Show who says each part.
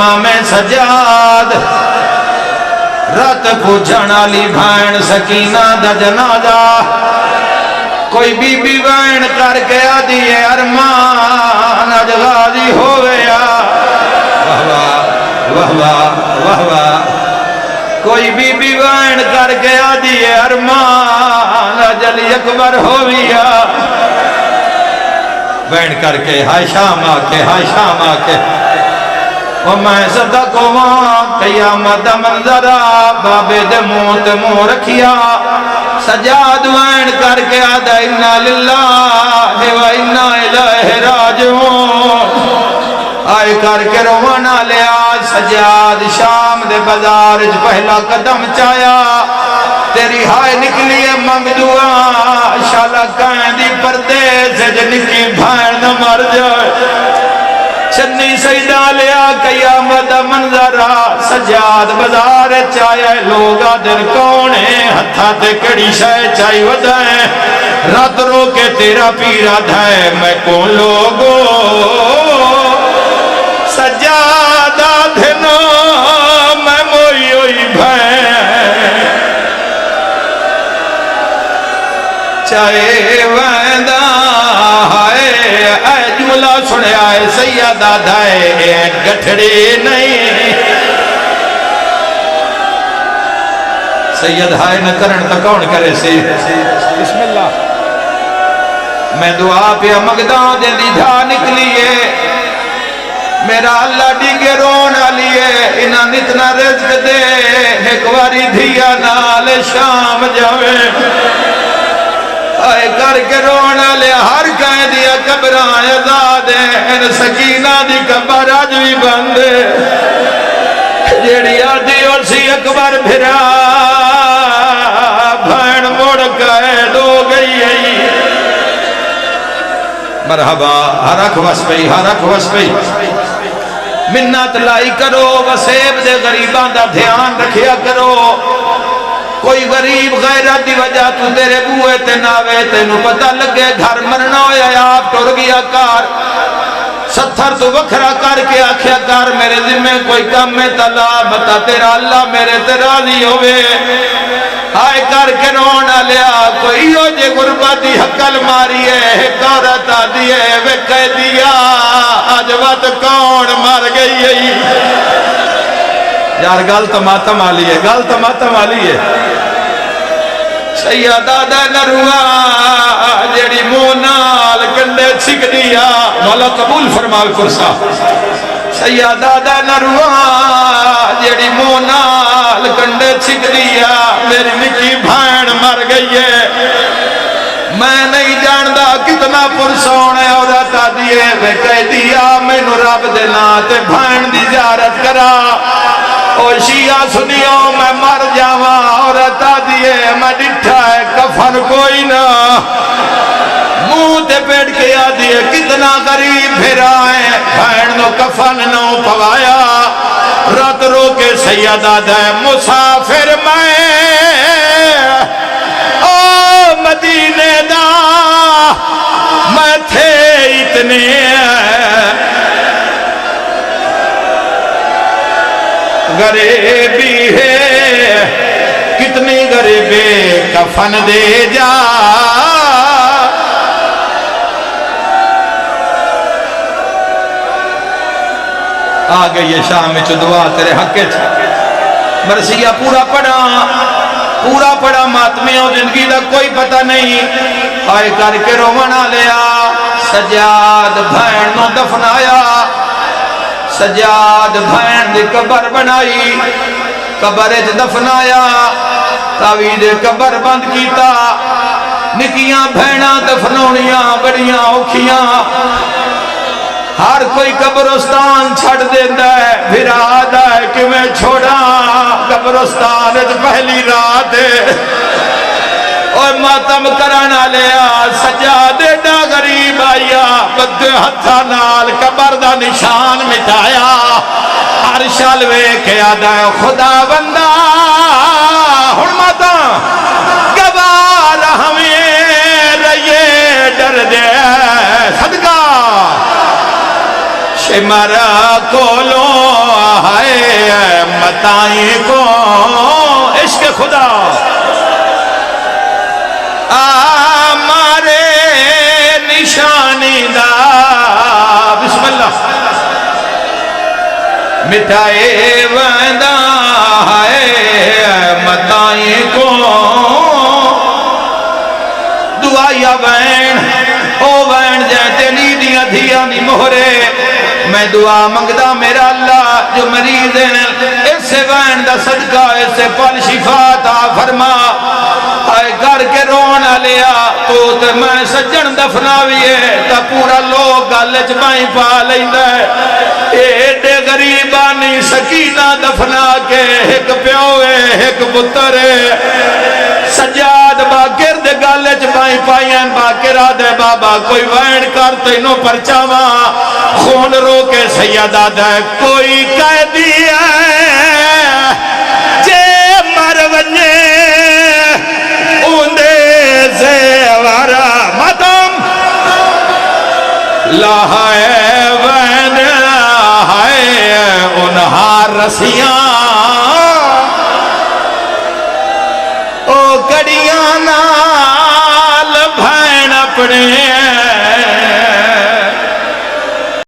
Speaker 1: امام سجاد رات پوچھن والی بھین سکینہ دا جنازہ کوئی بی بی وین کر کے آدھی ہے ارمان اج غازی ہویا واہ واہ واہ واہ واہ کوئی بی بی وین کر کے آدھی ہے ارمان اج علی اکبر ہویا وین کر کے ہائے شام آکے ہائے شام آکے وہ میں صدق ہوں قیامت منظرہ بابے دے منہ تے منہ رکھیا سجاد وین کر کے آدھا انا للہ و انا الیہ راجعون آئے کر کے روانا لیا سجاد شام دے بازار پہلا قدم چایا تیری ہائے نکلی ہے منگ دعا شالا کائیں دی پردے سے جنکی بھائن نہ مر جائے چنی سیدہ لیا قیامت منظرہ سجاد بازار چاہے لوگا دل کونے ہتھا تے کڑی شے چاہی ودائیں رات رو کے تیرا پیرا دھائے میں کون لوگو سجادہ دھنو میں موئی ہوئی بھائیں چاہے ویندہ جملہ سنے آئے سیدہ دھائے گٹھڑے نہیں سید ہائے نہ کرن تا کون کرے سی بسم اللہ میں دعا پہ مگدان دے دی دھا نکلیے میرا اللہ ڈیگے رونا لیے انہاں نتنا رزق دے ایک واری دھیا نال شام جاوے آئے کر کے رونا لے ہر کہیں دیا قبران ازاد ہیں سکینہ دی قبر آج بھی بندے جیڑی آدھی اور سی اکبر بھرا بھین موڑ قید ہو گئی ہے مرحبا ہر اکھ وس پئی ہر اکھ وس پئی منت لائی کرو وسیب دے غریبان دا دھیان رکھیا کرو کوئی غریب غیرت دی وجہ تو تیرے بوئے تے ناوے تے نو پتہ لگے گھر مرنا ہویا یا آپ ٹور گیا کار ستھر تو وکھرا کر کے آکھیا کار میرے ذمہ کوئی کم میں تلا بتا تیرا اللہ میرے تے راضی ہوئے آئے کر کے رونا لیا کوئی ہو جے غربتی حقل ماری ہے ایک عورت آدھی ہے وہ کہہ دیا آج وقت کون مار گئی ہے یار گل تو ماتم آلی ہے گل تو ماتم آلی ہے سیدہ دا نروہ جیڑی مونال کنڈے چھک دیا مولا قبول فرماوے فرسا سیدہ دا نروہ جیڑی مونال کنڈے چھک دیا میری نکی بھائن مر گئی ہے میں نہیں جاندہ کتنا پرسون ہے عورت آدھیے وہ کہہ دیا میں نو رب دینا تے بھائن دی زیارت کرا او شیعہ سنیو میں مر جاواں عورت آدھیے میں ڈٹھا ہے کفن کوئی نہ منہ تے پیٹ کے آدھیے کتنا غریب پھرا ہے بھائن نو کفن نو پوایا رات رو کے سیدہ دے مسافر میں او مدینے دا میں تھے اتنے غریبی ہے کتنی غریبی کفن دے جا آگئی یہ شام میں دعا تیرے حق کے مرثیہ پورا پڑا ماتمیوں زندگی دا کوئی پتہ نہیں آئے کر کے رومنا لیا سجاد بھین نو دفنایا سجاد بھین دی قبر بنائی قبر دفنایا تعویذ قبر بند کیتا نکیاں بھینا دفنونیاں بڑیاں اوکھیاں ہر کوئی قبرستان چھڑ دیندہ ہے پھر آدھا ہے کہ میں چھوڑا قبرستان پہلی رات ہے اور ماتم کرانا لیا سجاد دا غریب آیا بد ہتھا نال قبر دا نشان مٹایا ہر شالوے کے آدھا ہے خدا بندہ حرمتا گوار ہمیں رہیے ڈر دے صدقہ شمرا کولو متائیں کو عشق خدا مارے نشانی دا بسم اللہ مٹھائے ویندہ ہے متائیں کو دعایا وین او وین جیتے لیدیاں دھیاں نی مہرے میں دعا منگدا میرا اللہ جو مریض ہیں اس سے وین دا صدقہ اس سے پل شفا عطا فرما آئے گھر کے رونا لیا تو تے میں سجن دفناویے تا پورا لوگ گالج بائیں پا لیندہ ہے ایڈے غریبانی سکینہ دفنا کے ایک پیوے ایک پترے سجاد باکر دے گالج بائیں پائیں باکر آدھے بابا کوئی وین کرتے انہوں پر چاوا خون رو کے سیدہ دے کوئی کہہ دیا جے مرونجے اندے زیورہ مدم لہائے وین آئے انہا رسیاں او کڑیاں نا